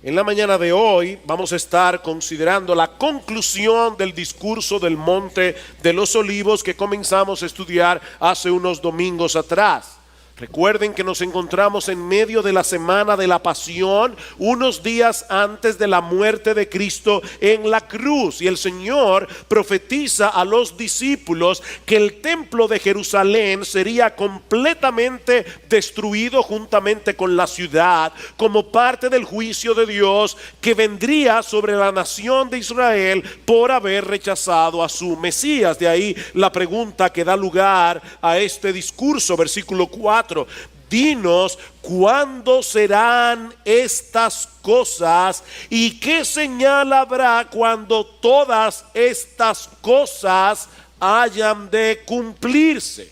En la mañana de hoy vamos a estar considerando la conclusión del discurso del Monte de los Olivos que comenzamos a estudiar hace unos domingos atrás. Recuerden que nos encontramos en medio de la semana de la pasión, unos días antes de la muerte de Cristo en la cruz. Y el Señor profetiza a los discípulos que el templo de Jerusalén sería completamente destruido juntamente con la ciudad, como parte del juicio de Dios que vendría sobre la nación de Israel por haber rechazado a su Mesías. De ahí la pregunta que da lugar a este discurso, versículo 4. Dinos cuándo serán estas cosas y qué señal habrá cuando todas estas cosas hayan de cumplirse.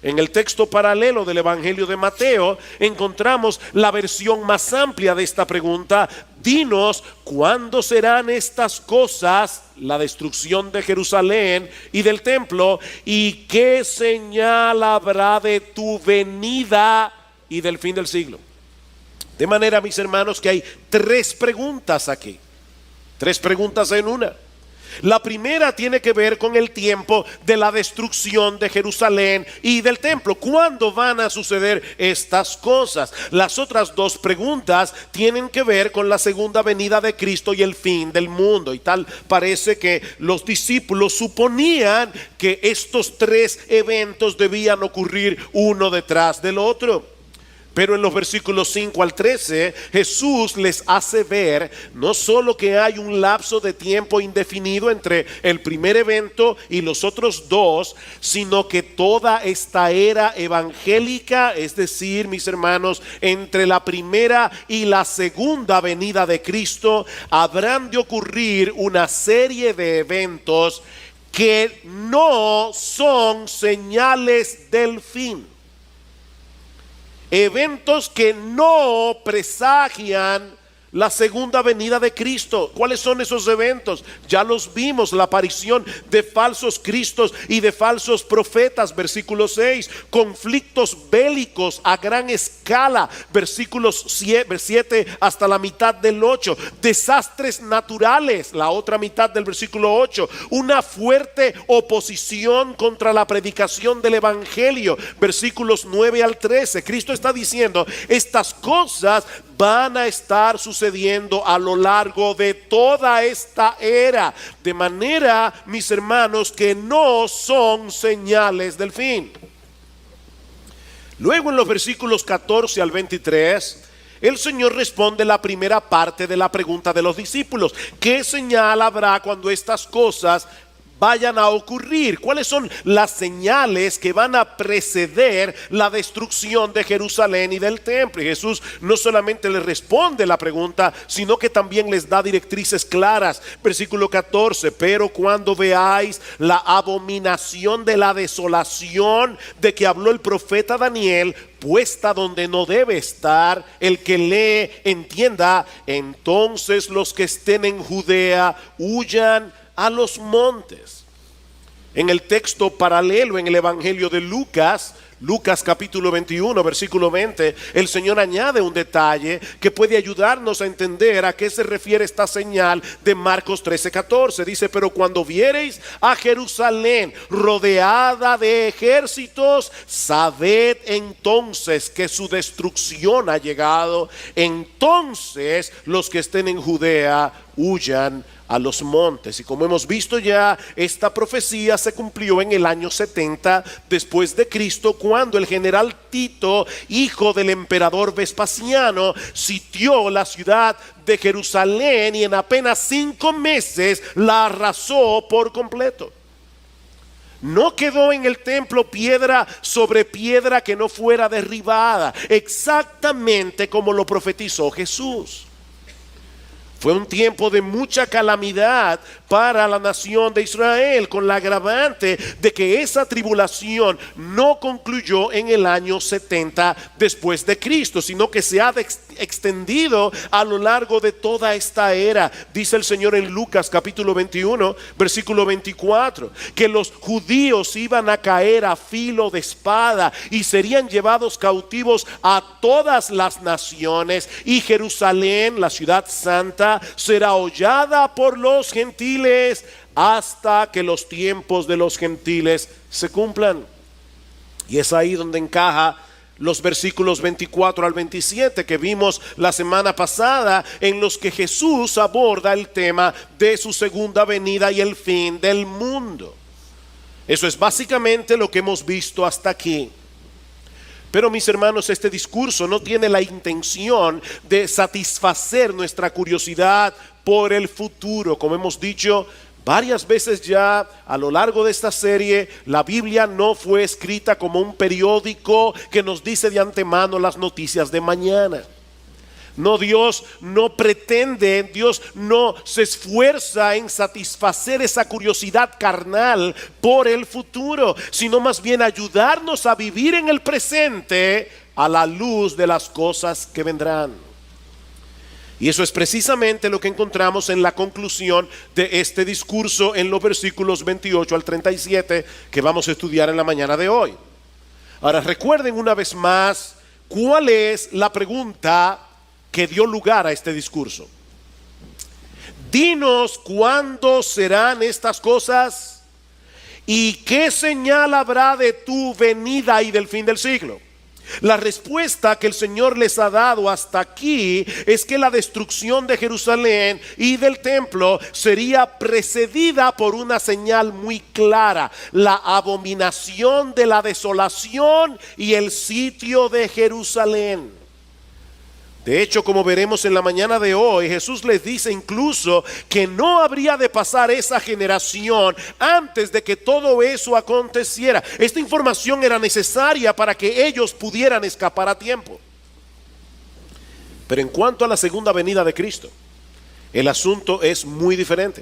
En el texto paralelo del Evangelio de Mateo encontramos la versión más amplia de esta pregunta. Dinos cuándo serán estas cosas, la destrucción de Jerusalén y del templo, y qué señal habrá de tu venida y del fin del siglo. De manera, mis hermanos, que hay tres preguntas aquí, tres preguntas en una. La primera tiene que ver con el tiempo de la destrucción de Jerusalén y del templo. ¿Cuándo van a suceder estas cosas? Las otras dos preguntas tienen que ver con la segunda venida de Cristo y el fin del mundo. Y tal parece que los discípulos suponían que estos tres eventos debían ocurrir uno detrás del otro. Pero en los versículos 5 al 13, Jesús les hace ver no solo que hay un lapso de tiempo indefinido entre el primer evento y los otros dos, sino que toda esta era evangélica, es decir, mis hermanos, entre la primera y la segunda venida de Cristo, habrán de ocurrir una serie de eventos que no son señales del fin. Eventos que no presagian la segunda venida de Cristo. ¿Cuáles son esos eventos? Ya los vimos: la aparición de falsos cristos y de falsos profetas, versículo 6. Conflictos bélicos a gran escala, versículos 7 hasta la mitad del 8. Desastres naturales, la otra mitad del versículo 8. Una fuerte oposición contra la predicación del evangelio, versículos 9 al 13. Cristo está diciendo: estas cosas van a estar sucediendo a lo largo de toda esta era, de manera, mis hermanos, que no son señales del fin. Luego en los versículos 14 al 23, el Señor responde la primera parte de la pregunta de los discípulos: ¿qué señal habrá cuando estas cosas vayan a ocurrir? ¿Cuáles son las señales que van a preceder la destrucción de Jerusalén y del templo? Y Jesús no solamente les responde la pregunta, sino que también les da directrices claras. Versículo 14: pero cuando veáis la abominación de la desolación de que habló el profeta Daniel, puesta donde no debe estar, el que lee entienda, entonces los que estén en Judea huyan a los montes. En el texto paralelo en el Evangelio de Lucas capítulo 21, versículo 20, el Señor añade un detalle que puede ayudarnos a entender a qué se refiere esta señal de Marcos 13:14. Dice: pero cuando viereis a Jerusalén rodeada de ejércitos, sabed entonces que su destrucción ha llegado. Entonces los que estén en Judea huyan a los montes. Y como hemos visto ya, esta profecía se cumplió en el año 70 después de Cristo, cuando el general Tito, hijo del emperador Vespasiano, sitió la ciudad de Jerusalén y en apenas 5 meses la arrasó por completo. No quedó en el templo piedra sobre piedra que no fuera derribada, exactamente como lo profetizó Jesús. Fue un tiempo de mucha calamidad para la nación de Israel, con la agravante de que esa tribulación no concluyó en el año 70 después de Cristo, sino que se ha extendido a lo largo de toda esta era. Dice el Señor en Lucas capítulo 21, versículo 24, que los judíos iban a caer a filo de espada y serían llevados cautivos a todas las naciones, y Jerusalén, la ciudad santa, será hollada por los gentiles hasta que los tiempos de los gentiles se cumplan. Y es ahí donde encaja los versículos 24 al 27 que vimos la semana pasada, en los que Jesús aborda el tema de su segunda venida y el fin del mundo. Eso es básicamente lo que hemos visto hasta aquí. Pero mis hermanos, este discurso no tiene la intención de satisfacer nuestra curiosidad por el futuro. Como hemos dicho varias veces ya a lo largo de esta serie, la Biblia no fue escrita como un periódico que nos dice de antemano las noticias de mañana. No, Dios no pretende, Dios no se esfuerza en satisfacer esa curiosidad carnal por el futuro, sino más bien ayudarnos a vivir en el presente a la luz de las cosas que vendrán. Y eso es precisamente lo que encontramos en la conclusión de este discurso en los versículos 28 al 37 que vamos a estudiar en la mañana de hoy. Ahora recuerden una vez más cuál es la pregunta que dio lugar a este discurso. Dinos cuándo serán estas cosas y qué señal habrá de tu venida y del fin del siglo. La respuesta que el Señor les ha dado hasta aquí es que la destrucción de Jerusalén y del templo sería precedida por una señal muy clara: la abominación de la desolación y el sitio de Jerusalén. De hecho, como veremos en la mañana de hoy, Jesús les dice incluso que no habría de pasar esa generación antes de que todo eso aconteciera. Esta información era necesaria para que ellos pudieran escapar a tiempo. Pero en cuanto a la segunda venida de Cristo, el asunto es muy diferente.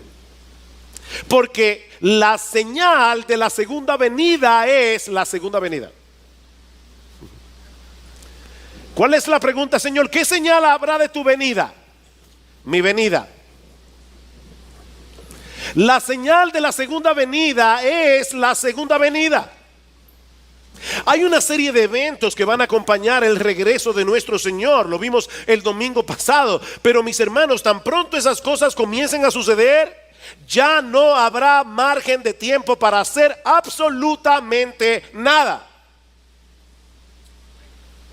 Porque la señal de la segunda venida es la segunda venida. ¿Cuál es la pregunta, Señor? ¿Qué señal habrá de tu venida? Mi venida. La señal de la segunda venida es la segunda venida. Hay una serie de eventos que van a acompañar el regreso de nuestro Señor. Lo vimos el domingo pasado. Pero mis hermanos, tan pronto esas cosas comiencen a suceder, ya no habrá margen de tiempo para hacer absolutamente nada.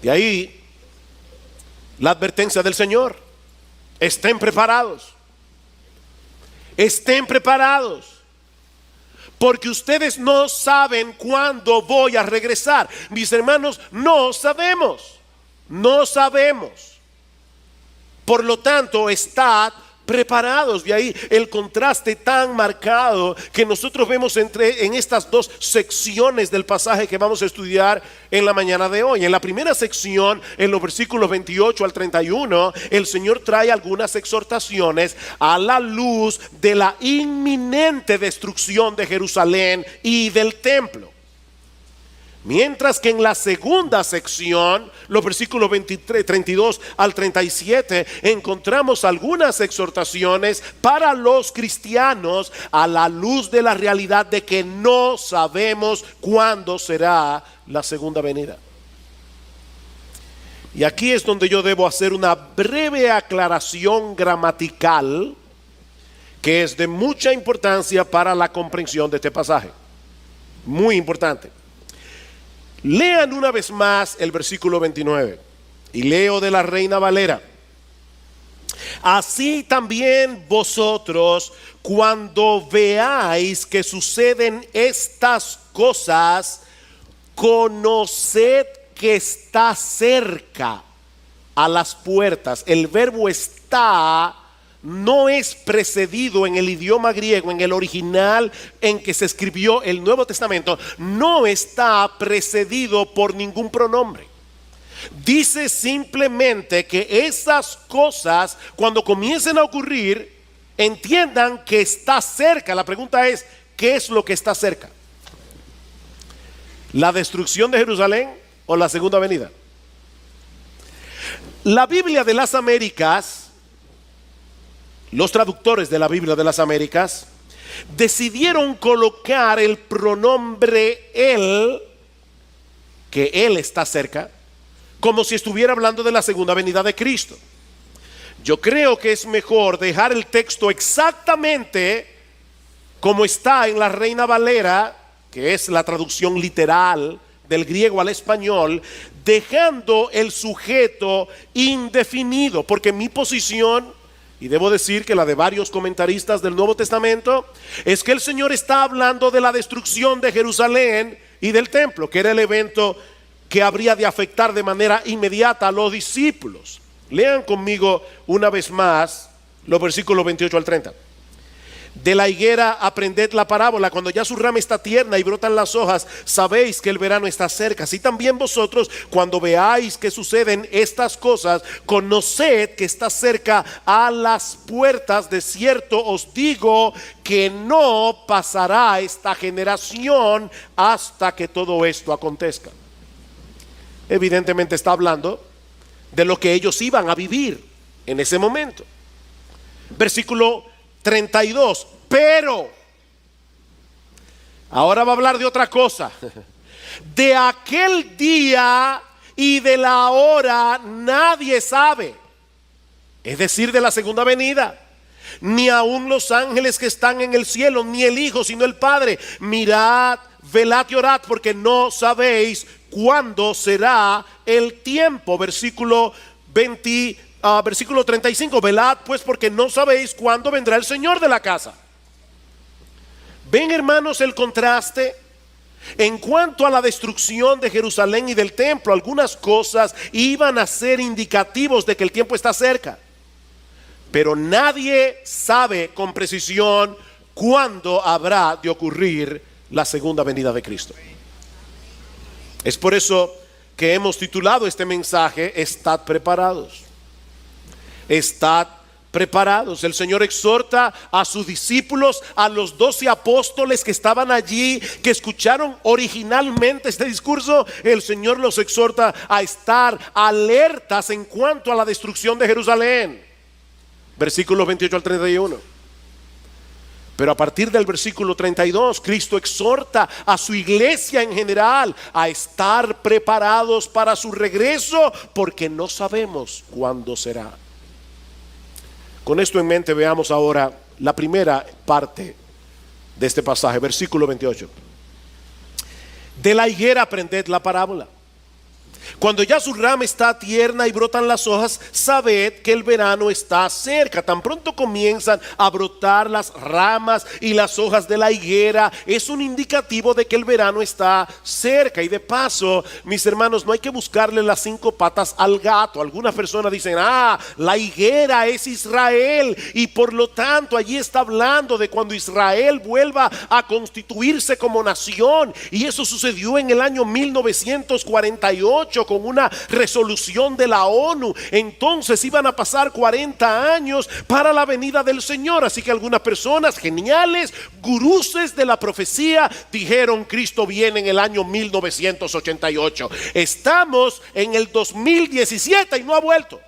De ahí la advertencia del Señor: estén preparados, estén preparados, porque ustedes no saben cuándo voy a regresar. Mis hermanos, no sabemos. Por lo tanto, estad preparados. De ahí el contraste tan marcado que nosotros vemos en estas dos secciones del pasaje que vamos a estudiar en la mañana de hoy. En la primera sección, en los versículos 28 al 31, el Señor trae algunas exhortaciones a la luz de la inminente destrucción de Jerusalén y del templo. Mientras que en la segunda sección, los versículos 32 al 37, encontramos algunas exhortaciones para los cristianos a la luz de la realidad de que no sabemos cuándo será la segunda venida. Y aquí es donde yo debo hacer una breve aclaración gramatical que es de mucha importancia para la comprensión de este pasaje. Muy importante. Lean una vez más el versículo 29 y leo de la Reina Valera. Así también vosotros, cuando veáis que suceden estas cosas, conoced que está cerca, a las puertas. El verbo está no es precedido en el idioma griego, en el original en que se escribió el Nuevo Testamento, no está precedido por ningún pronombre. Dice simplemente que esas cosas, cuando comiencen a ocurrir, entiendan que está cerca. La pregunta es, ¿qué es lo que está cerca? ¿La destrucción de Jerusalén o la segunda venida? La Biblia de las Américas, los traductores de la Biblia de las Américas, decidieron colocar el pronombre él, que él está cerca, como si estuviera hablando de la segunda venida de Cristo. Yo creo que es mejor dejar el texto exactamente como está en la Reina Valera, que es la traducción literal del griego al español, dejando el sujeto indefinido, porque mi posición, y debo decir que la de varios comentaristas del Nuevo Testamento, es que el Señor está hablando de la destrucción de Jerusalén y del templo, que era el evento que habría de afectar de manera inmediata a los discípulos. Lean conmigo una vez más los versículos 28 al 30. De la higuera aprended la parábola: cuando ya su rama está tierna y brotan las hojas, sabéis que el verano está cerca. Así también vosotros, cuando veáis que suceden estas cosas, conoced que está cerca a las puertas. De cierto os digo que no pasará esta generación hasta que todo esto acontezca. Evidentemente está hablando de lo que ellos iban a vivir en ese momento. Versículo 32. Pero ahora va a hablar de otra cosa. De aquel día y de la hora nadie sabe, es decir, de la segunda venida, ni aun los ángeles que están en el cielo, ni el Hijo, sino el Padre. Mirad, velad y orad, porque no sabéis cuándo será el tiempo. Versículo 35. Velad pues, porque no sabéis cuándo vendrá el Señor de la casa. ¿Ven, hermanos, el contraste? En cuanto a la destrucción de Jerusalén y del templo, algunas cosas iban a ser indicativos de que el tiempo está cerca, pero nadie sabe con precisión cuándo habrá de ocurrir la segunda venida de Cristo. Es por eso que hemos titulado este mensaje: Estad preparados. Estad preparados. El Señor exhorta a sus discípulos, a los 12 apóstoles que estaban allí, que escucharon originalmente este discurso. El Señor los exhorta a estar alertas en cuanto a la destrucción de Jerusalén. Versículos 28 al 31. Pero a partir del versículo 32, Cristo exhorta a su iglesia en general a estar preparados para su regreso, porque no sabemos cuándo será. Con esto en mente, veamos ahora la primera parte de este pasaje, versículo 28. De la higuera aprended la parábola: cuando ya su rama está tierna y brotan las hojas, sabed que el verano está cerca. Tan pronto comienzan a brotar las ramas y las hojas de la higuera, es un indicativo de que el verano está cerca. Y de paso, mis hermanos, no hay que buscarle las 5 patas al gato. Algunas personas dicen: la higuera es Israel, y por lo tanto allí está hablando de cuando Israel vuelva a constituirse como nación. Y eso sucedió en el año 1948 con una resolución de la ONU. Entonces iban a pasar 40 años para la venida del Señor. Así que algunas personas geniales, guruses de la profecía, dijeron: Cristo viene en el año 1988. Estamos en el 2017 y no ha vuelto.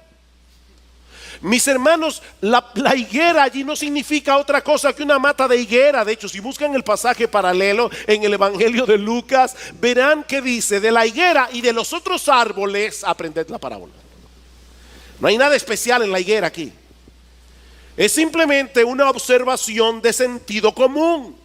Mis hermanos, la higuera allí no significa otra cosa que una mata de higuera. De hecho, si buscan el pasaje paralelo en el Evangelio de Lucas, verán que dice: de la higuera y de los otros árboles aprended la parábola. No hay nada especial en la higuera aquí. Es simplemente una observación de sentido común,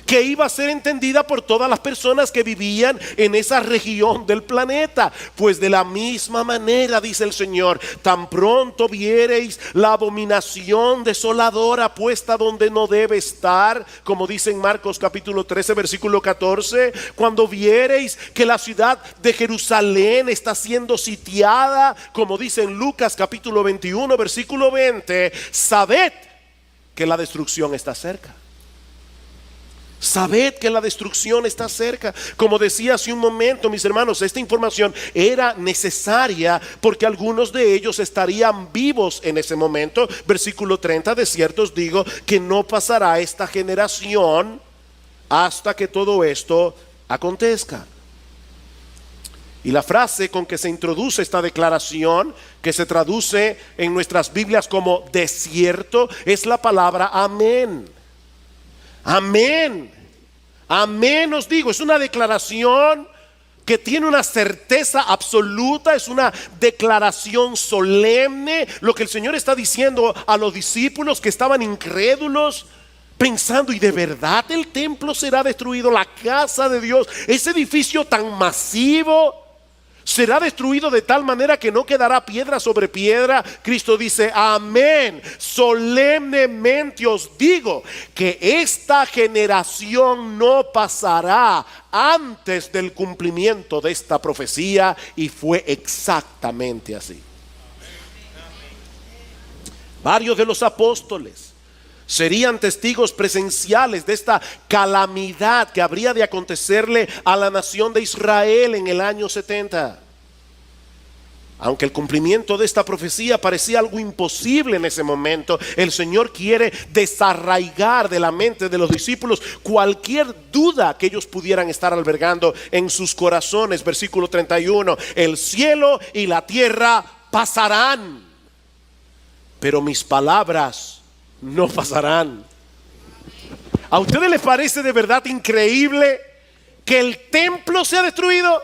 que iba a ser entendida por todas las personas que vivían en esa región del planeta. Pues de la misma manera, dice el Señor, tan pronto viereis la abominación desoladora puesta donde no debe estar, como dice en Marcos capítulo 13 versículo 14, cuando viereis que la ciudad de Jerusalén está siendo sitiada, como dice en Lucas capítulo 21 versículo 20, sabed que la destrucción está cerca. Sabed que la destrucción está cerca. Como decía hace un momento, mis hermanos, esta información era necesaria porque algunos de ellos estarían vivos en ese momento. Versículo 30: de cierto os digo que no pasará esta generación hasta que todo esto acontezca. Y la frase con que se introduce esta declaración, que se traduce en nuestras Biblias como desierto, es la palabra amén. Amén. Amén, os digo, es una declaración que tiene una certeza absoluta, es una declaración solemne. Lo que el Señor está diciendo a los discípulos que estaban incrédulos, pensando, ¿y de verdad el templo será destruido? La casa de Dios, ese edificio tan masivo, será destruido de tal manera que no quedará piedra sobre piedra. Cristo dice, amén, solemnemente os digo que esta generación no pasará antes del cumplimiento de esta profecía. Y fue exactamente así. Varios de los apóstoles serían testigos presenciales de esta calamidad que habría de acontecerle a la nación de Israel en el año 70. Aunque el cumplimiento de esta profecía parecía algo imposible en ese momento, el Señor quiere desarraigar de la mente de los discípulos cualquier duda que ellos pudieran estar albergando en sus corazones. Versículo 31, el cielo y la tierra pasarán, pero mis palabras no pasarán. ¿A ustedes les parece de verdad increíble que el templo sea destruido?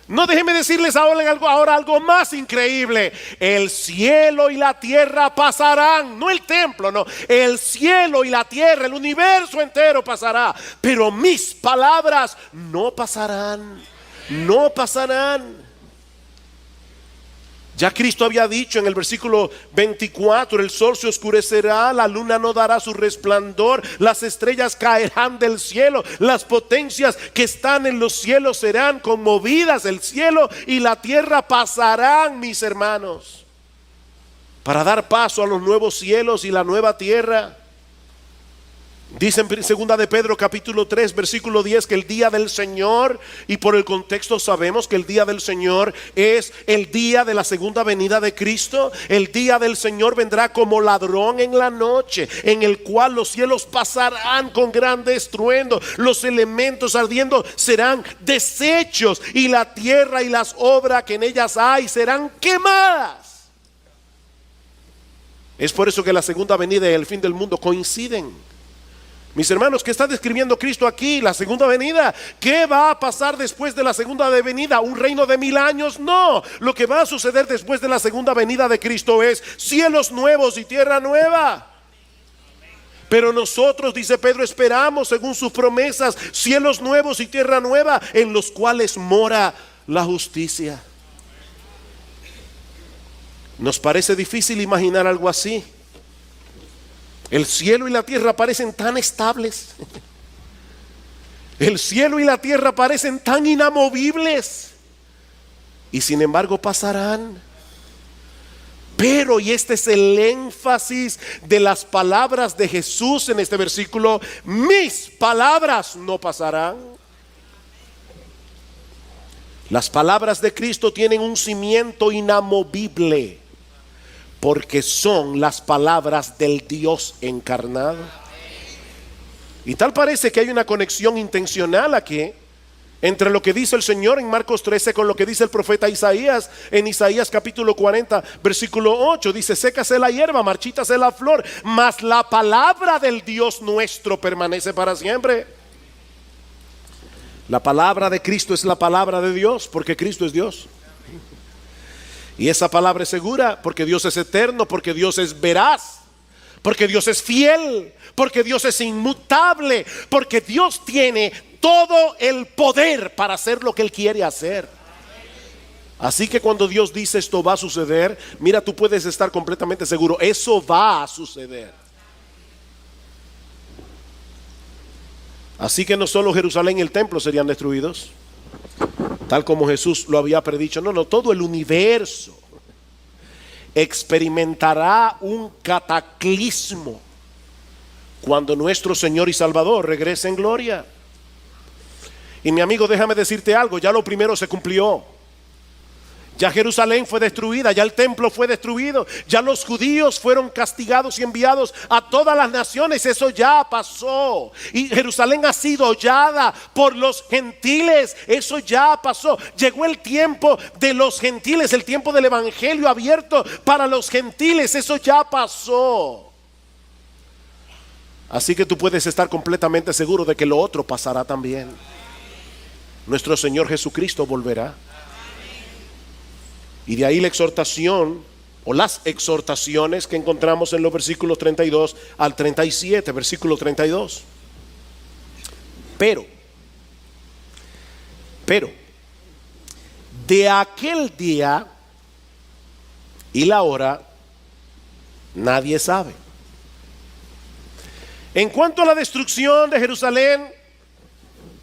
No, déjenme decirles ahora algo más increíble. El cielo y la tierra pasarán. No el templo, no. El cielo y la tierra, el universo entero pasará. Pero mis palabras no pasarán. No pasarán. Ya Cristo había dicho en el versículo 24, el sol se oscurecerá, la luna no dará su resplandor, las estrellas caerán del cielo, las potencias que están en los cielos serán conmovidas, el cielo y la tierra pasarán, mis hermanos, para dar paso a los nuevos cielos y la nueva tierra. Dice en segunda de Pedro capítulo 3 versículo 10 que el día del Señor, y por el contexto sabemos que el día del Señor es el día de la segunda venida de Cristo. El día del Señor vendrá como ladrón en la noche, en el cual los cielos pasarán con grande estruendo, los elementos ardiendo serán deshechos, y la tierra y las obras que en ellas hay serán quemadas. Es por eso que la segunda venida y el fin del mundo coinciden. Mis hermanos, ¿qué está describiendo Cristo aquí? La segunda venida. ¿Qué va a pasar después de la segunda venida? ¿Un reino de 1000 años? No. Lo que va a suceder después de la segunda venida de Cristo es cielos nuevos y tierra nueva. Pero nosotros, dice Pedro, esperamos según sus promesas cielos nuevos y tierra nueva en los cuales mora la justicia. Nos parece difícil imaginar algo así. El cielo y la tierra parecen tan estables. El cielo y la tierra parecen tan inamovibles. Y sin embargo pasarán. Pero, y este es el énfasis de las palabras de Jesús en este versículo, mis palabras no pasarán. Las palabras de Cristo tienen un cimiento inamovible, porque son las palabras del Dios encarnado. Y tal parece que hay una conexión intencional aquí entre lo que dice el Señor en Marcos 13 con lo que dice el profeta Isaías en Isaías capítulo 40 versículo 8. Dice, sécase la hierba, marchítase la flor, mas la palabra del Dios nuestro permanece para siempre. La palabra de Cristo es la palabra de Dios, porque Cristo es Dios. Y esa palabra es segura porque Dios es eterno, porque Dios es veraz, porque Dios es fiel, porque Dios es inmutable, porque Dios tiene todo el poder para hacer lo que Él quiere hacer. Así que cuando Dios dice esto va a suceder, mira, tú puedes estar completamente seguro, eso va a suceder. Así que no solo Jerusalén y el templo serían destruidos, tal como Jesús lo había predicho. No, todo el universo experimentará un cataclismo cuando nuestro Señor y Salvador regrese en gloria. Y mi amigo, déjame decirte algo, ya lo primero se cumplió. Ya Jerusalén fue destruida, ya el templo fue destruido, ya los judíos fueron castigados y enviados a todas las naciones. Eso ya pasó. Y Jerusalén ha sido hollada por los gentiles. Eso ya pasó. Llegó el tiempo de los gentiles, el tiempo del evangelio abierto para los gentiles. Eso ya pasó. Así que tú puedes estar completamente seguro de que lo otro pasará también. Nuestro Señor Jesucristo volverá. Y de ahí la exhortación o las exhortaciones que encontramos en los versículos 32 al 37, versículo 32. Pero, de aquel día y la hora nadie sabe. En cuanto a la destrucción de Jerusalén,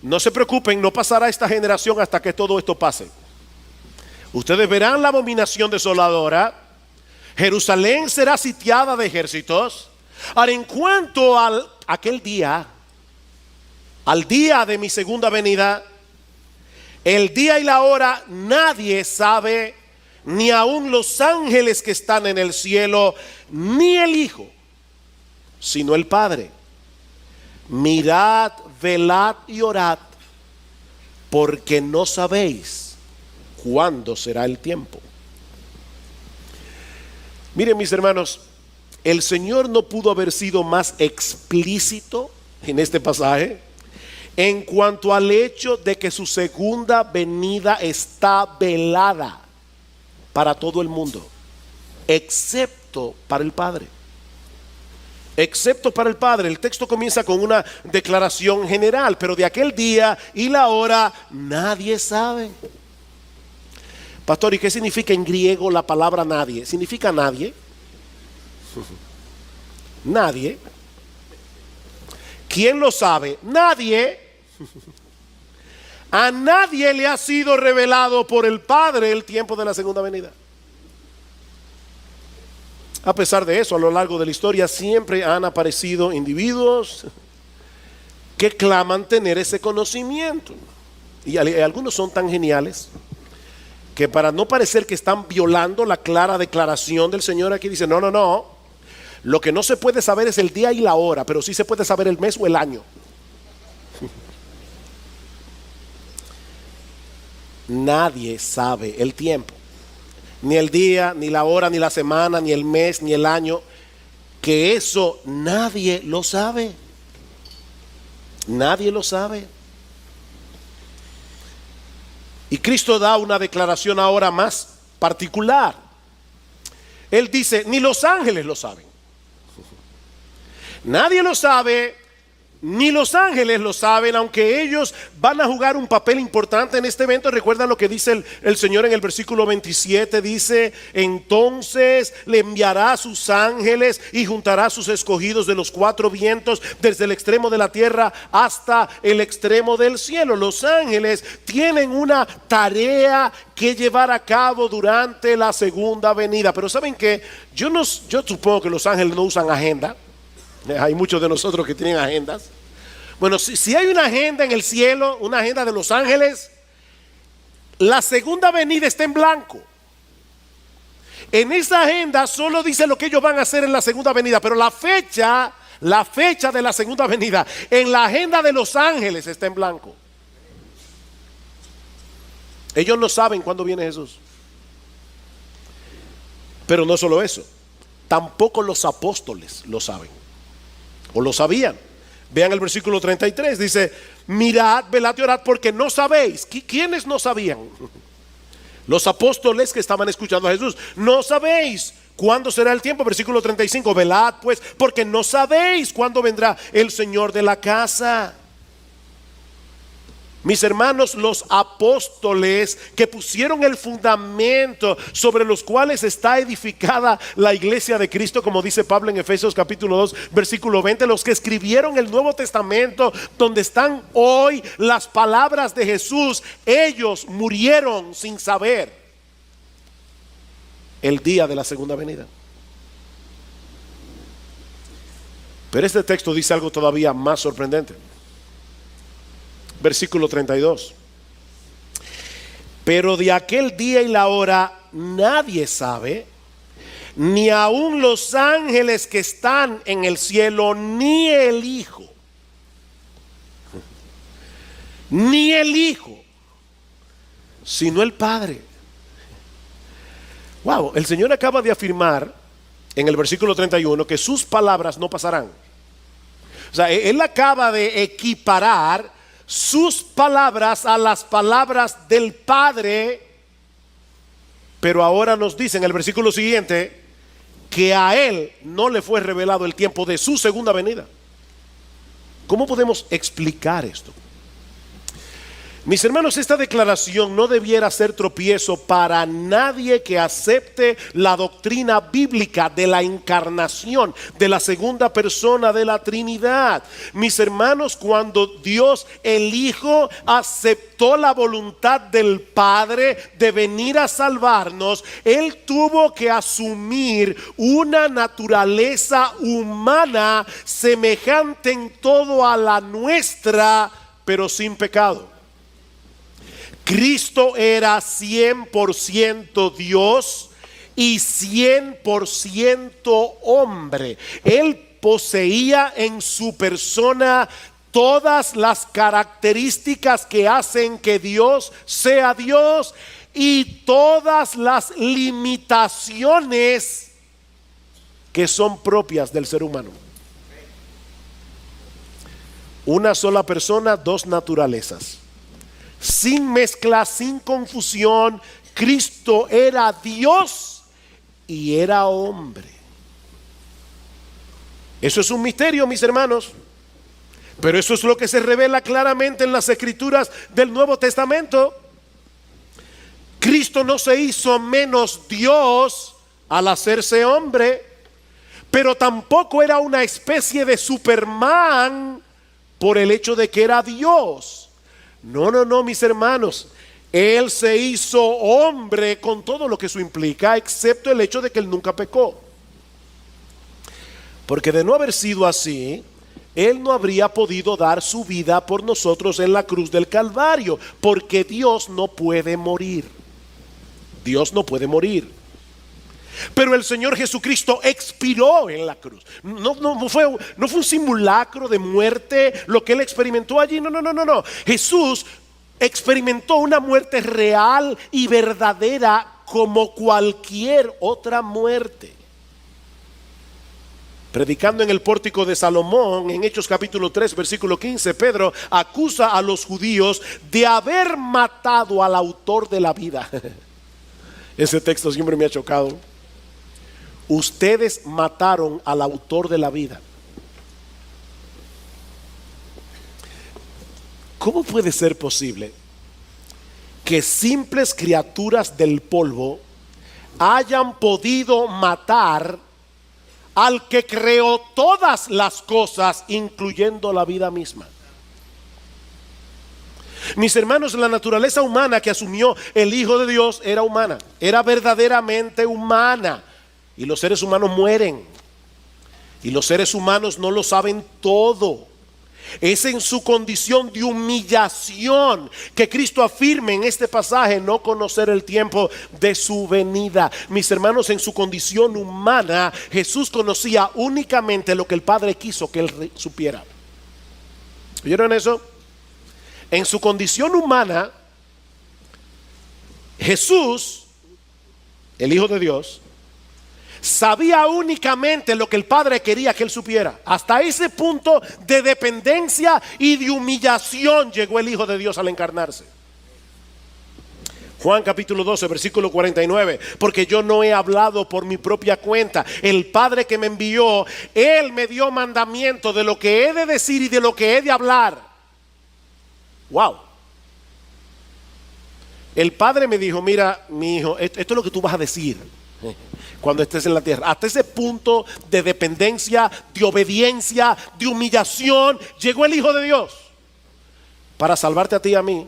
no se preocupen, no pasará esta generación hasta que todo esto pase. Ustedes verán la abominación desoladora. Jerusalén será sitiada de ejércitos. Ahora, en cuanto a aquel día, al día de mi segunda venida, el día y la hora nadie sabe, ni aun los ángeles que están en el cielo, ni el Hijo, sino el Padre. Mirad, velad y orad, porque no sabéis cuándo será el tiempo. Miren, mis hermanos, el Señor no pudo haber sido más explícito en este pasaje en cuanto al hecho de que su segunda venida está velada para todo el mundo, excepto para el Padre. Excepto para el Padre. El texto comienza con una declaración general, pero de aquel día y la hora nadie sabe. Pastor, ¿y qué significa en griego la palabra nadie? ¿Significa nadie? Nadie. ¿Quién lo sabe? Nadie. A nadie le ha sido revelado por el Padre el tiempo de la segunda venida. A pesar de eso, a lo largo de la historia siempre han aparecido individuos que claman tener ese conocimiento. Y algunos son tan geniales que para no parecer que están violando la clara declaración del Señor aquí dice, no, lo que no se puede saber es el día y la hora, pero sí se puede saber el mes o el año. Nadie sabe el tiempo, ni el día, ni la hora, ni la semana, ni el mes, ni el año, que eso nadie lo sabe. Nadie lo sabe. Y Cristo da una declaración ahora más particular. Él dice, ni los ángeles lo saben. Nadie lo sabe, ni los ángeles lo saben, aunque ellos van a jugar un papel importante en este evento. Recuerdan lo que dice el Señor en el versículo 27, dice, entonces le enviará a sus ángeles y juntará a sus escogidos de los cuatro vientos, desde el extremo de la tierra hasta el extremo del cielo. Los ángeles tienen una tarea que llevar a cabo durante la segunda venida. Pero ¿saben qué? Yo supongo que los ángeles no usan agenda. Hay muchos de nosotros que tienen agendas. Bueno, si hay una agenda en el cielo, una agenda de los ángeles, la segunda venida está en blanco. En esa agenda solo dice lo que ellos van a hacer en la segunda venida, pero la fecha de la segunda venida en la agenda de los ángeles está en blanco. Ellos no saben cuándo viene Jesús. Pero no solo eso, tampoco los apóstoles lo saben. O lo sabían. Vean el versículo 33, dice, mirad, velad y orad, porque no sabéis. ¿Quiénes no sabían? Los apóstoles que estaban escuchando a Jesús. No sabéis cuándo será el tiempo. Versículo 35, velad pues, porque no sabéis cuándo vendrá el Señor de la casa. Mis hermanos, los apóstoles que pusieron el fundamento sobre los cuales está edificada la iglesia de Cristo, como dice Pablo en Efesios capítulo 2 versículo 20, los que escribieron el Nuevo Testamento, donde están hoy las palabras de Jesús, ellos murieron sin saber el día de la segunda venida. Pero este texto dice algo todavía más sorprendente. Versículo 32. Pero de aquel día y la hora nadie sabe, ni aun los ángeles que están en el cielo, ni el Hijo. Ni el Hijo, sino el Padre. Wow, el Señor acaba de afirmar en el versículo 31 que sus palabras no pasarán. O sea, Él acaba de equiparar sus palabras a las palabras del Padre. Pero ahora nos dice en el versículo siguiente que a Él no le fue revelado el tiempo de su segunda venida. ¿Cómo podemos explicar esto? Mis hermanos, esta declaración no debiera ser tropiezo para nadie que acepte la doctrina bíblica de la encarnación, de la segunda persona de la Trinidad. Mis hermanos, cuando Dios el Hijo aceptó la voluntad del Padre de venir a salvarnos, Él tuvo que asumir una naturaleza humana semejante en todo a la nuestra, pero sin pecado. Cristo era 100% Dios y 100% hombre. Él poseía en su persona todas las características que hacen que Dios sea Dios y todas las limitaciones que son propias del ser humano. Una sola persona, dos naturalezas. Sin mezcla, sin confusión, Cristo era Dios y era hombre. Eso es un misterio, mis hermanos. Pero eso es lo que se revela claramente en las escrituras del Nuevo Testamento. Cristo no se hizo menos Dios al hacerse hombre, pero tampoco era una especie de Superman por el hecho de que era Dios. No, mis hermanos. Él se hizo hombre con todo lo que eso implica, excepto el hecho de que Él nunca pecó. Porque de no haber sido así, Él no habría podido dar su vida por nosotros en la cruz del Calvario, porque Dios no puede morir. Dios no puede morir. Pero el Señor Jesucristo expiró en la cruz. No fue un simulacro de muerte lo que Él experimentó allí. No. Jesús experimentó una muerte real y verdadera como cualquier otra muerte. Predicando en el pórtico de Salomón, en Hechos capítulo 3, versículo 15, Pedro acusa a los judíos de haber matado al autor de la vida. Ese texto siempre me ha chocado. Ustedes mataron al autor de la vida. ¿Cómo puede ser posible que simples criaturas del polvo hayan podido matar al que creó todas las cosas, incluyendo la vida misma? Mis hermanos, la naturaleza humana que asumió el Hijo de Dios era humana, era verdaderamente humana. Y los seres humanos mueren. Y los seres humanos no lo saben todo. Es en su condición de humillación que Cristo afirma en este pasaje no conocer el tiempo de su venida. Mis hermanos, en su condición humana, Jesús conocía únicamente lo que el Padre quiso que Él supiera. ¿Oyeron eso? En su condición humana, Jesús, el Hijo de Dios, sabía únicamente lo que el Padre quería que Él supiera. Hasta ese punto de dependencia y de humillación llegó el Hijo de Dios al encarnarse. Juan capítulo 12, versículo 49. Porque yo no he hablado por mi propia cuenta. El Padre que me envió, Él me dio mandamiento de lo que he de decir y de lo que he de hablar. Wow. El Padre me dijo: mira, mi hijo, esto es lo que tú vas a decir cuando estés en la tierra. Hasta ese punto de dependencia, de obediencia, de humillación llegó el Hijo de Dios para salvarte a ti y a mí.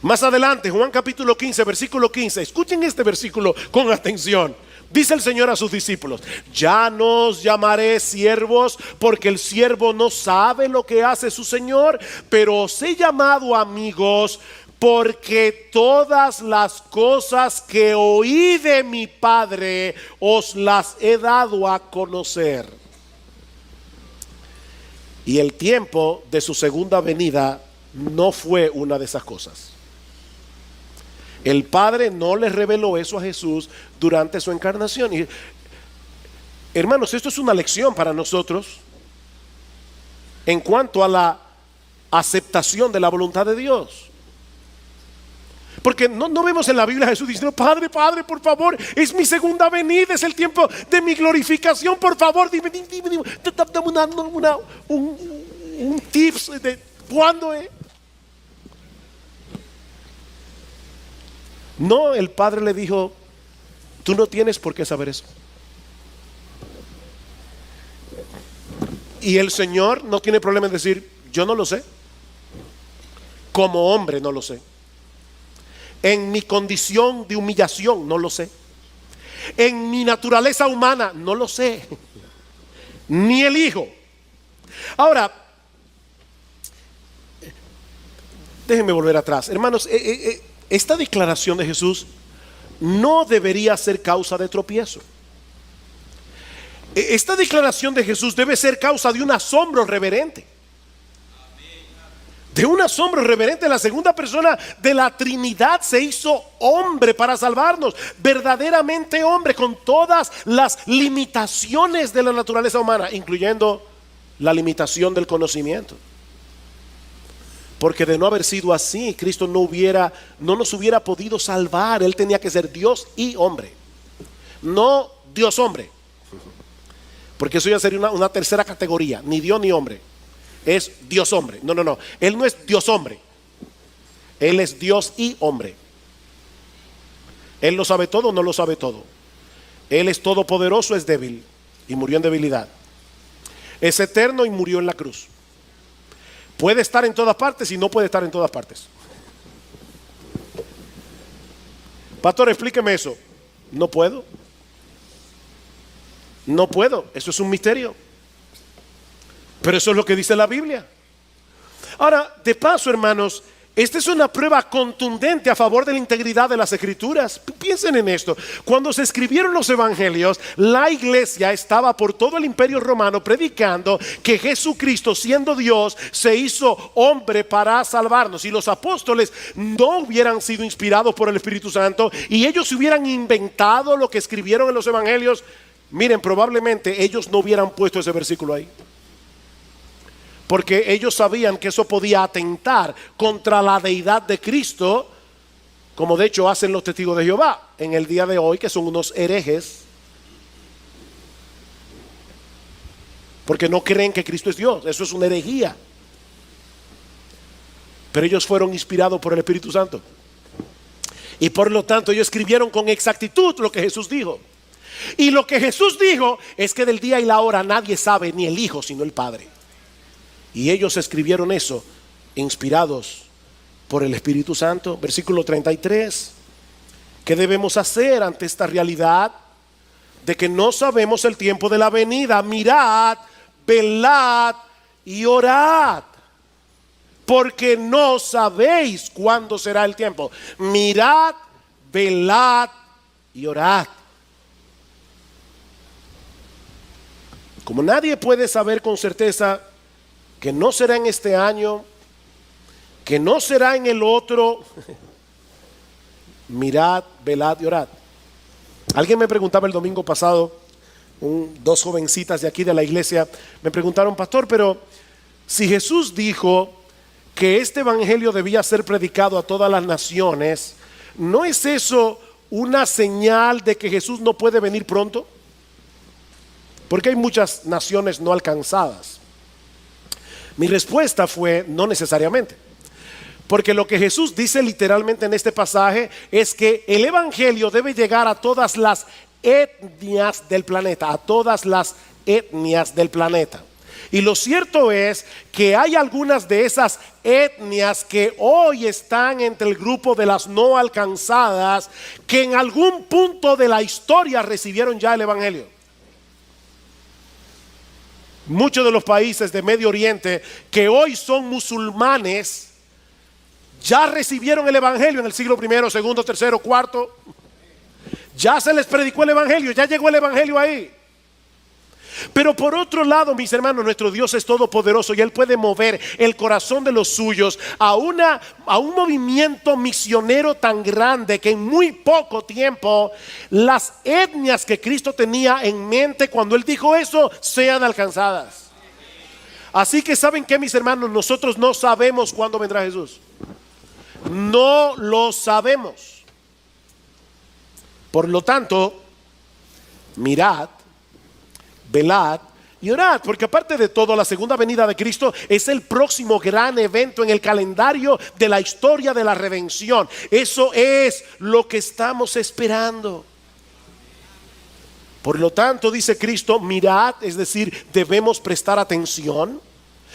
Más adelante, Juan capítulo 15, versículo 15. Escuchen este versículo con atención. Dice el Señor a sus discípulos: ya no os llamaré siervos, porque el siervo no sabe lo que hace su Señor, pero os he llamado amigos, porque todas las cosas que oí de mi Padre os las he dado a conocer. Y el tiempo de su segunda venida no fue una de esas cosas. El Padre no le reveló eso a Jesús durante su encarnación. Y, hermanos, esto es una lección para nosotros en cuanto a la aceptación de la voluntad de Dios. Porque no vemos en la Biblia a Jesús diciendo: Padre, Padre, por favor, es mi segunda venida, es el tiempo de mi glorificación, por favor, dime dame un tips de cuándo es. No, el Padre le dijo: tú no tienes por qué saber eso. Y el Señor no tiene problema en decir: yo no lo sé. Como hombre no lo sé. En mi condición de humillación no lo sé. En mi naturaleza humana no lo sé. Ni el Hijo. Ahora, déjenme volver atrás. Hermanos, esta declaración de Jesús no debería ser causa de tropiezo. Esta declaración de Jesús debe ser causa de un asombro reverente. De un asombro reverente. La segunda persona de la Trinidad se hizo hombre para salvarnos. Verdaderamente hombre, con todas las limitaciones de la naturaleza humana, incluyendo la limitación del conocimiento. Porque de no haber sido así, Cristo no nos hubiera podido salvar. Él tenía que ser Dios y hombre, no Dios hombre, porque eso ya sería una tercera categoría. Ni Dios ni hombre, es Dios hombre. No, Él no es Dios hombre, Él es Dios y hombre. Él lo sabe todo, no lo sabe todo. Él es todopoderoso, es débil y murió en debilidad. Es eterno y murió en la cruz. Puede estar en todas partes y no puede estar en todas partes. Pastor, explíqueme eso. No puedo. No puedo. Eso es un misterio. Pero eso es lo que dice la Biblia. Ahora, de paso, hermanos, esta es una prueba contundente a favor de la integridad de las Escrituras. Piensen en esto. Cuando se escribieron los evangelios, la iglesia estaba por todo el imperio romano predicando que Jesucristo, siendo Dios, se hizo hombre para salvarnos. Si los apóstoles no hubieran sido inspirados por el Espíritu Santo y ellos hubieran inventado lo que escribieron en los evangelios, miren, probablemente ellos no hubieran puesto ese versículo ahí. Porque ellos sabían que eso podía atentar contra la deidad de Cristo, como de hecho hacen los testigos de Jehová en el día de hoy, que son unos herejes, porque no creen que Cristo es Dios. Eso es una herejía. Pero ellos fueron inspirados por el Espíritu Santo, y por lo tanto ellos escribieron con exactitud lo que Jesús dijo. Y lo que Jesús dijo es que del día y la hora nadie sabe, ni el Hijo sino el Padre. Y ellos escribieron eso inspirados por el Espíritu Santo. Versículo 33. ¿Qué debemos hacer ante esta realidad de que no sabemos el tiempo de la venida? Mirad, velad y orad, porque no sabéis cuándo será el tiempo. Mirad, velad y orad. Como nadie puede saber con certeza que no será en este año, que no será en el otro, mirad, velad y orad. Alguien me preguntaba el domingo pasado, dos jovencitas de aquí de la iglesia, me preguntaron: pastor, pero si Jesús dijo que este evangelio debía ser predicado a todas las naciones, ¿no es eso una señal de que Jesús no puede venir pronto? Porque hay muchas naciones no alcanzadas. Mi respuesta fue: no necesariamente. Porque lo que Jesús dice literalmente en este pasaje es que el evangelio debe llegar a todas las etnias del planeta, a todas las etnias del planeta. Y lo cierto es que hay algunas de esas etnias que hoy están entre el grupo de las no alcanzadas, que en algún punto de la historia recibieron ya el evangelio. Muchos de los países de Medio Oriente que hoy son musulmanes ya recibieron el evangelio en el siglo primero, segundo, tercero, cuarto. Ya se les predicó el evangelio, ya llegó el evangelio ahí. Pero por otro lado, mis hermanos, nuestro Dios es todopoderoso y Él puede mover el corazón de los suyos a un movimiento misionero tan grande que en muy poco tiempo las etnias que Cristo tenía en mente cuando Él dijo eso sean alcanzadas. Así que ¿saben qué, mis hermanos? Nosotros no sabemos cuándo vendrá Jesús. No lo sabemos. Por lo tanto, mirad, velad y orad, porque aparte de todo, la segunda venida de Cristo es el próximo gran evento en el calendario de la historia de la redención. Eso es lo que estamos esperando. Por lo tanto, dice Cristo, mirad, es decir, debemos prestar atención.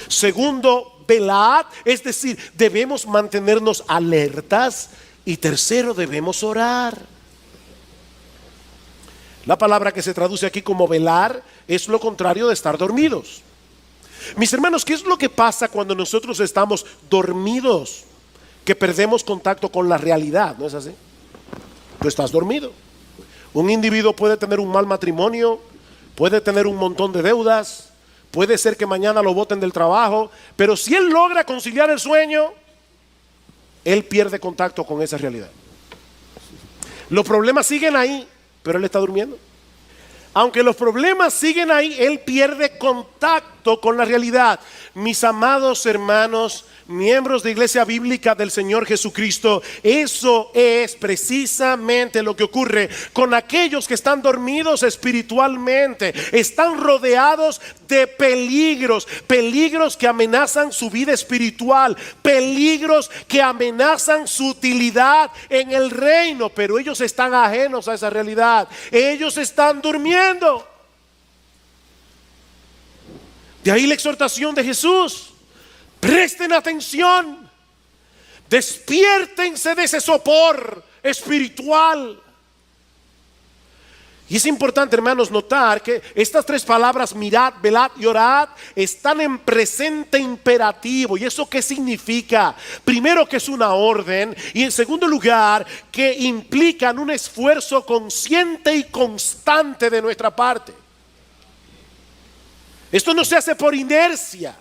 Segundo, velad, es decir, debemos mantenernos alertas. Y tercero, debemos orar. La palabra que se traduce aquí como velar es lo contrario de estar dormidos. Mis hermanos, ¿qué es lo que pasa cuando nosotros estamos dormidos? Que perdemos contacto con la realidad, ¿no es así? Tú estás dormido. Un individuo puede tener un mal matrimonio, puede tener un montón de deudas, puede ser que mañana lo boten del trabajo, pero si él logra conciliar el sueño, él pierde contacto con esa realidad. Los problemas siguen ahí, pero él está durmiendo. Aunque los problemas siguen ahí, él pierde contacto con la realidad. Mis amados hermanos, miembros de Iglesia Bíblica del Señor Jesucristo, eso es precisamente lo que ocurre con aquellos que están dormidos espiritualmente. Están rodeados de peligros, peligros que amenazan su vida espiritual, peligros que amenazan su utilidad en el reino, pero ellos están ajenos a esa realidad. Ellos están durmiendo. De ahí la exhortación de Jesús: presten atención, despiértense de ese sopor espiritual. Y es importante, hermanos, notar que estas tres palabras, mirad, velad y orad, están en presente imperativo. ¿Y eso qué significa? Primero, que es una orden, y en segundo lugar, que implican un esfuerzo consciente y constante de nuestra parte. Esto no se hace por inercia.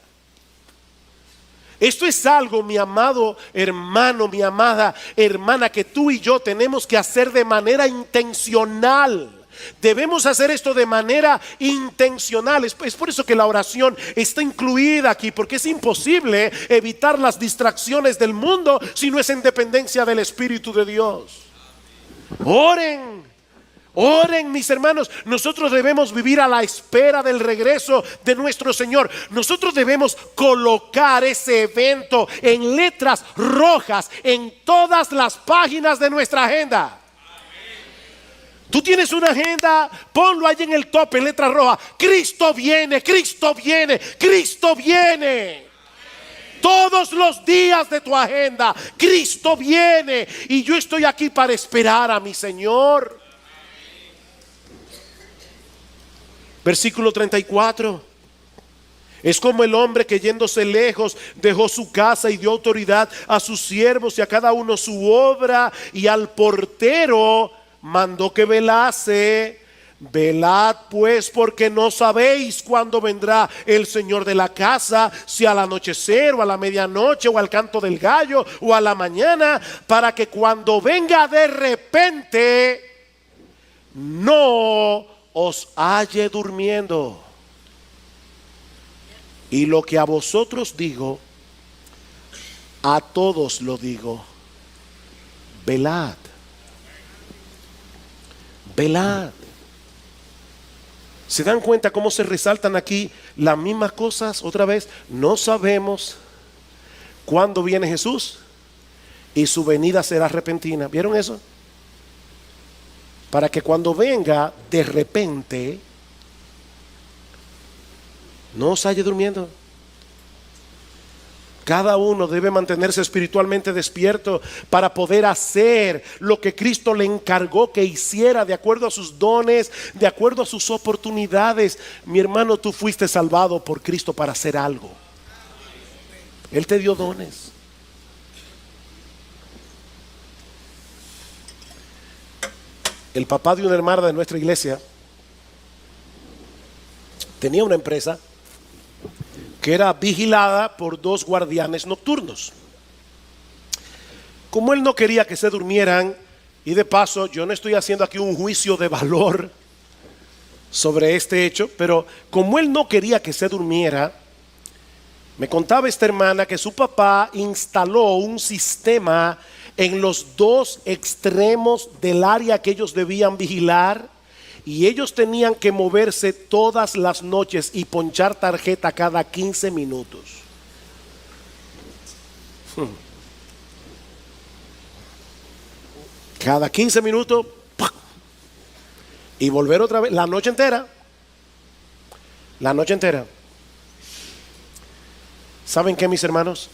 Esto es algo, mi amado hermano, mi amada hermana, que tú y yo tenemos que hacer de manera intencional. Debemos hacer esto de manera intencional. Es por eso que la oración está incluida aquí, porque es imposible evitar las distracciones del mundo si no es en dependencia del Espíritu de Dios. Oren. Oren, mis hermanos. Nosotros debemos vivir a la espera del regreso de nuestro Señor. Nosotros debemos colocar ese evento en letras rojas en todas las páginas de nuestra agenda. Tú tienes una agenda, ponlo ahí en el tope, en letra roja: Cristo viene, Cristo viene, Cristo viene. Todos los días de tu agenda, Cristo viene. Y yo estoy aquí para esperar a mi Señor. Versículo 34. Es como el hombre que, yéndose lejos, dejó su casa y dio autoridad a sus siervos y a cada uno su obra, y al portero mandó que velase. Velad pues, porque no sabéis cuándo vendrá el Señor de la casa, si al anochecer o a la medianoche o al canto del gallo o a la mañana, para que cuando venga de repente no os halle durmiendo. Y lo que a vosotros digo, a todos lo digo: velad. Velad. ¿Se dan cuenta cómo se resaltan aquí las mismas cosas otra vez? No sabemos cuándo viene Jesús y su venida será repentina. ¿Vieron eso? Para que cuando venga de repente No os halle durmiendo. Cada uno debe mantenerse espiritualmente despierto para poder hacer lo que Cristo le encargó que hiciera, de acuerdo a sus dones, de acuerdo a sus oportunidades. Mi hermano, tú fuiste salvado por Cristo para hacer algo. Él te dio dones. El papá de una hermana de nuestra iglesia tenía una empresa que era vigilada por 2 guardianes nocturnos. Como él no quería que se durmieran, y de paso yo no estoy haciendo aquí un juicio de valor sobre este hecho, pero como él no quería que se durmiera, me contaba esta hermana que su papá instaló un sistema en los 2 extremos del área que ellos debían vigilar, y ellos tenían que moverse todas las noches y ponchar tarjeta cada 15 minutos. Cada 15 minutos, ¡pac! Y volver otra vez la noche entera. La noche entera. ¿Saben qué, mis hermanos?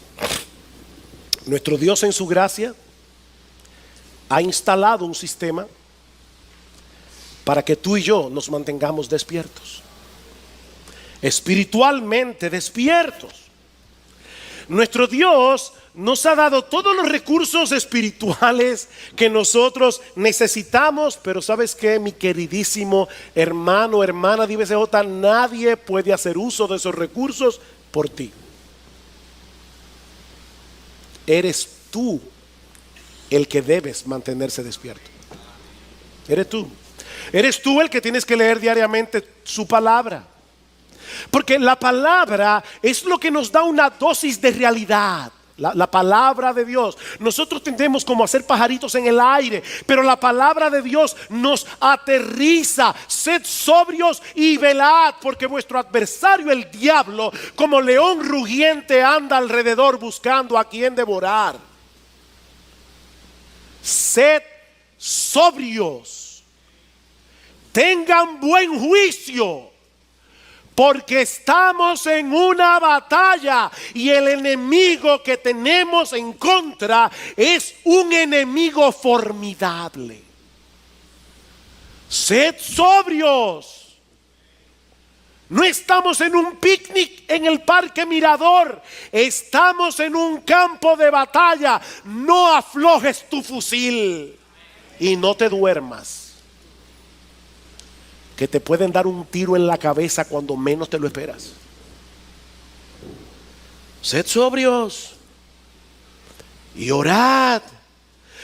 Nuestro Dios en su gracia ha instalado un sistema para que tú y yo nos mantengamos despiertos, espiritualmente despiertos. Nuestro Dios nos ha dado todos los recursos espirituales que nosotros necesitamos, pero ¿sabes qué, mi queridísimo hermano, hermana de IBCJ? Nadie puede hacer uso de esos recursos por ti. Eres tú el que debes mantenerse despierto. Eres tú. Eres tú el que tienes que leer diariamente su palabra. Porque la palabra es lo que nos da una dosis de realidad. La palabra de Dios. Nosotros tendemos como a ser pajaritos en el aire, pero la palabra de Dios nos aterriza. Sed sobrios y velad, porque vuestro adversario el diablo, como león rugiente, anda alrededor buscando a quien devorar. Sed sobrios. Tengan buen juicio, porque estamos en una batalla y el enemigo que tenemos en contra es un enemigo formidable. Sed sobrios. No estamos en un picnic en el Parque Mirador, estamos en un campo de batalla. No aflojes tu fusil y no te duermas, que te pueden dar un tiro en la cabeza cuando menos te lo esperas. Sed sobrios y orad,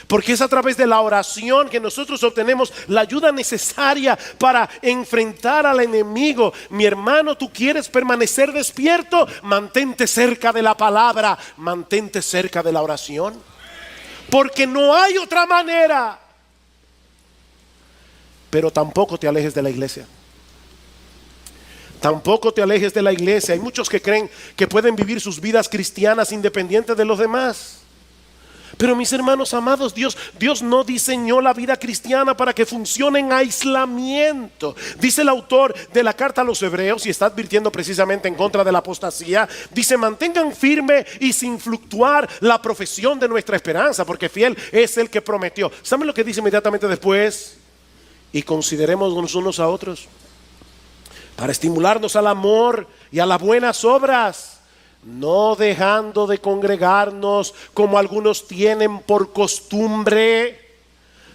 porque es a través de la oración que nosotros obtenemos la ayuda necesaria para enfrentar al enemigo. Mi hermano, tú quieres permanecer despierto, mantente cerca de la palabra, mantente cerca de la oración, porque no hay otra manera. Pero tampoco te alejes de la iglesia. Tampoco te alejes de la iglesia. Hay muchos que creen que pueden vivir sus vidas cristianas independientes de los demás. Pero mis hermanos amados, Dios no diseñó la vida cristiana para que funcione en aislamiento. Dice el autor de la carta a los Hebreos, y está advirtiendo precisamente en contra de la apostasía, dice: mantengan firme y sin fluctuar la profesión de nuestra esperanza, porque fiel es el que prometió. ¿Saben lo que dice inmediatamente después? Y consideremos unos a otros para estimularnos al amor y a las buenas obras, no dejando de congregarnos como algunos tienen por costumbre,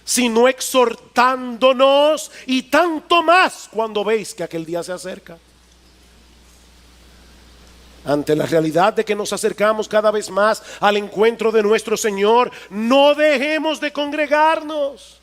sino exhortándonos, y tanto más cuando veis que aquel día se acerca. Ante la realidad de que nos acercamos cada vez más al encuentro de nuestro Señor, no dejemos de congregarnos,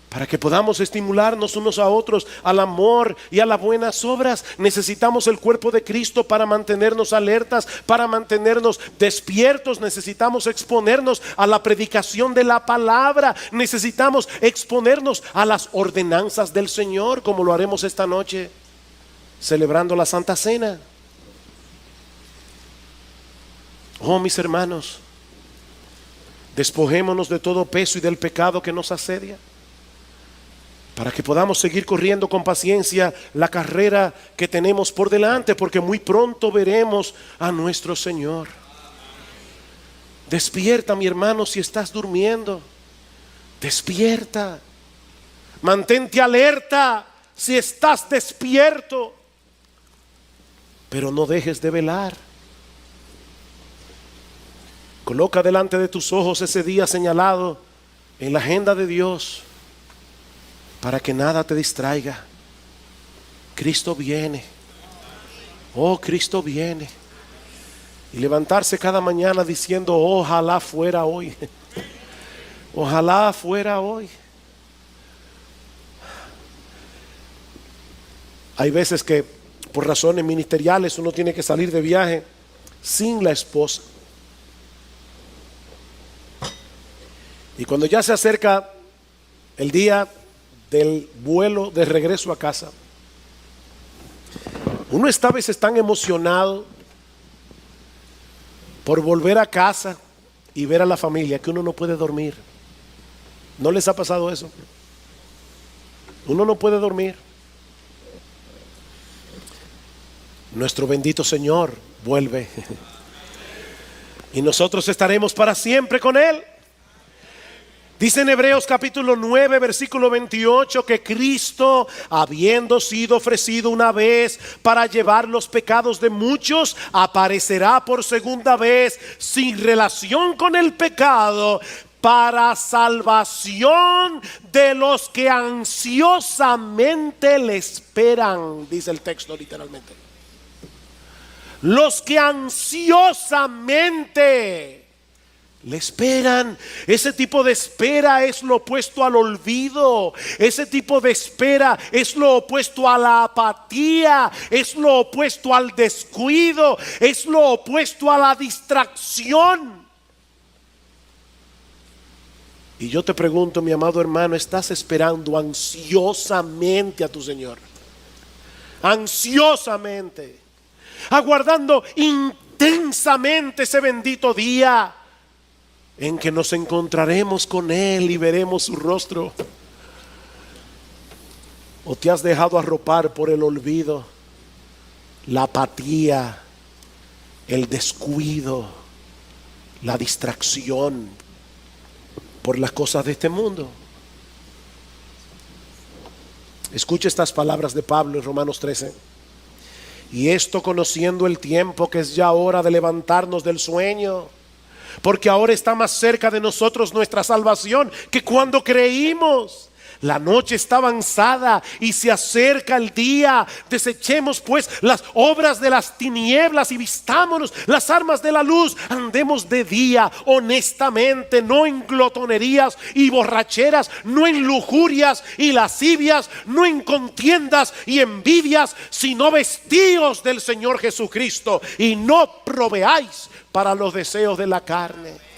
para que podamos estimularnos unos a otros al amor y a las buenas obras. Necesitamos el cuerpo de Cristo para mantenernos alertas, para mantenernos despiertos. Necesitamos exponernos a la predicación de la palabra. Necesitamos exponernos a las ordenanzas del Señor, como lo haremos esta noche, celebrando la Santa Cena. Oh, mis hermanos, despojémonos de todo peso y del pecado que nos asedia. para que podamos seguir corriendo con paciencia la carrera que tenemos por delante, porque muy pronto veremos a nuestro Señor. Despierta, mi hermano, si estás durmiendo. Despierta. Mantente alerta si estás despierto, pero no dejes de velar. Coloca delante de tus ojos ese día señalado en la agenda de Dios, para que nada te distraiga. Cristo viene. Oh, Cristo viene. Y levantarse cada mañana diciendo: ojalá fuera hoy. Ojalá fuera hoy. Hay veces que por razones ministeriales uno tiene que salir de viaje sin la esposa. Y cuando ya se acerca el día del vuelo de regreso a casa, uno está a veces tan emocionado por volver a casa y ver a la familia que uno no puede dormir. ¿No les ha pasado eso? Uno no puede dormir. Nuestro bendito Señor vuelve y nosotros estaremos para siempre con Él. Dice en Hebreos capítulo 9 versículo 28 que Cristo, habiendo sido ofrecido una vez para llevar los pecados de muchos, aparecerá por segunda vez sin relación con el pecado, para salvación de los que ansiosamente le esperan, dice el texto literalmente. Los que ansiosamente le esperan. Ese tipo de espera es lo opuesto al olvido. Ese tipo de espera es lo opuesto a la apatía. Es lo opuesto al descuido. Es lo opuesto a la distracción. Y yo te pregunto, mi amado hermano, ¿estás esperando ansiosamente a tu Señor? Ansiosamente, aguardando intensamente ese bendito día en que nos encontraremos con Él y veremos su rostro. ¿O te has dejado arropar por el olvido, la apatía, el descuido, la distracción por las cosas de este mundo? Escucha estas palabras de Pablo en Romanos 13. Y esto conociendo el tiempo, que es ya hora de levantarnos del sueño, porque ahora está más cerca de nosotros nuestra salvación que cuando creímos. La noche está avanzada y se acerca el día. Desechemos pues las obras de las tinieblas y vistámonos las armas de la luz. Andemos de día honestamente, no en glotonerías y borracheras, no en lujurias y lascivias, no en contiendas y envidias, sino vestíos del Señor Jesucristo y no proveáis para los deseos de la carne.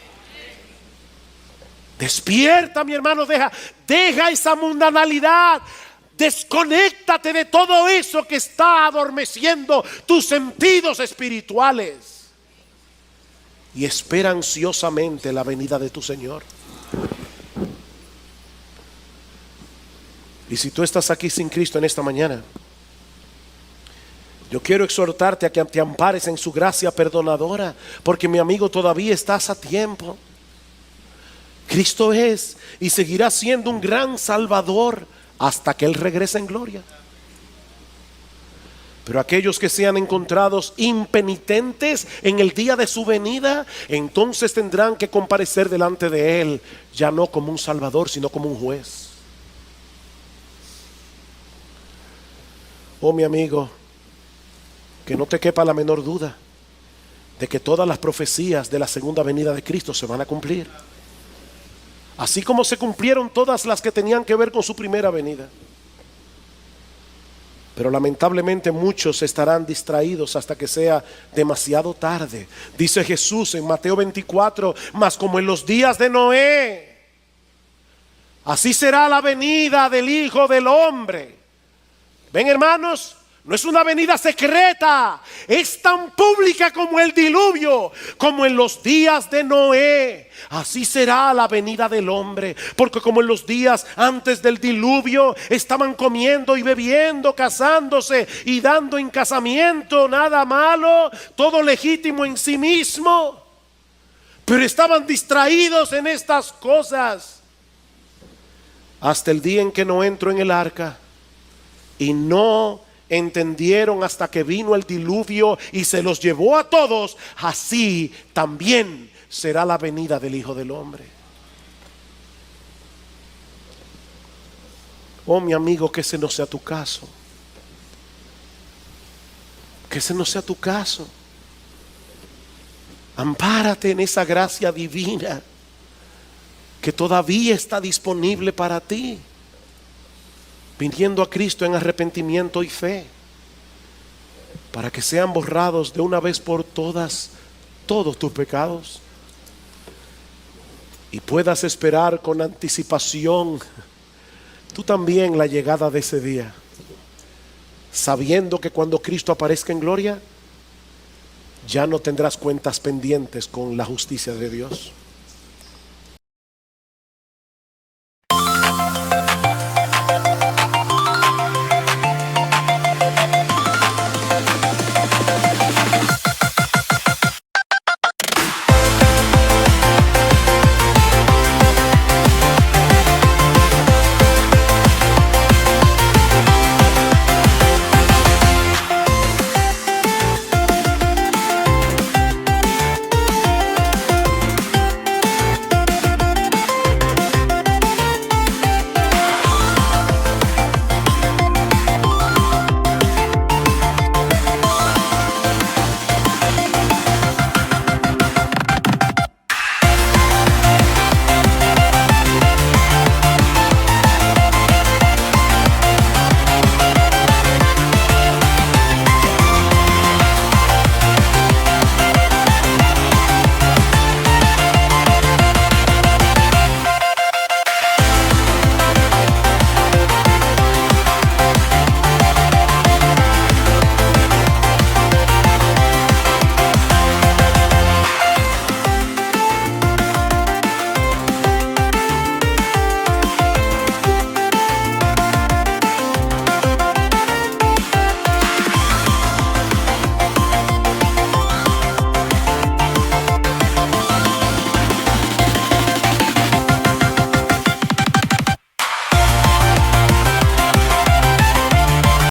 Despierta, mi hermano, deja esa mundanalidad. Desconéctate de todo eso que está adormeciendo tus sentidos espirituales y espera ansiosamente la venida de tu Señor. Y si tú estás aquí sin Cristo en esta mañana, yo quiero exhortarte a que te ampares en su gracia perdonadora, porque, mi amigo, todavía estás a tiempo. Cristo es y seguirá siendo un gran Salvador hasta que Él regrese en gloria. Pero aquellos que sean encontrados impenitentes en el día de su venida, entonces tendrán que comparecer delante de Él, ya no como un Salvador, sino como un juez. Oh, mi amigo, que no te quepa la menor duda de que todas las profecías de la segunda venida de Cristo se van a cumplir, así como se cumplieron todas las que tenían que ver con su primera venida. Pero lamentablemente muchos estarán distraídos hasta que sea demasiado tarde. Dice Jesús en Mateo 24: mas como en los días de Noé, así será la venida del Hijo del Hombre. Ven, hermanos, No es una venida secreta, es tan pública como el diluvio, como en los días de Noé. Así será la venida del hombre, porque como en los días antes del diluvio estaban comiendo y bebiendo, casándose y dando en casamiento, nada malo, todo legítimo en sí mismo, pero estaban distraídos en estas cosas hasta el día en que Noé entró en el arca y no entendieron hasta que vino el diluvio y se los llevó a todos. Así también será la venida del Hijo del Hombre. Oh, mi amigo, que ese no sea tu caso. Que ese no sea tu caso. Ampárate en esa gracia divina que todavía está disponible para ti, viniendo a Cristo en arrepentimiento y fe, para que sean borrados de una vez por todas todos tus pecados y puedas esperar con anticipación tú también la llegada de ese día, sabiendo que cuando Cristo aparezca en gloria ya no tendrás cuentas pendientes con la justicia de Dios.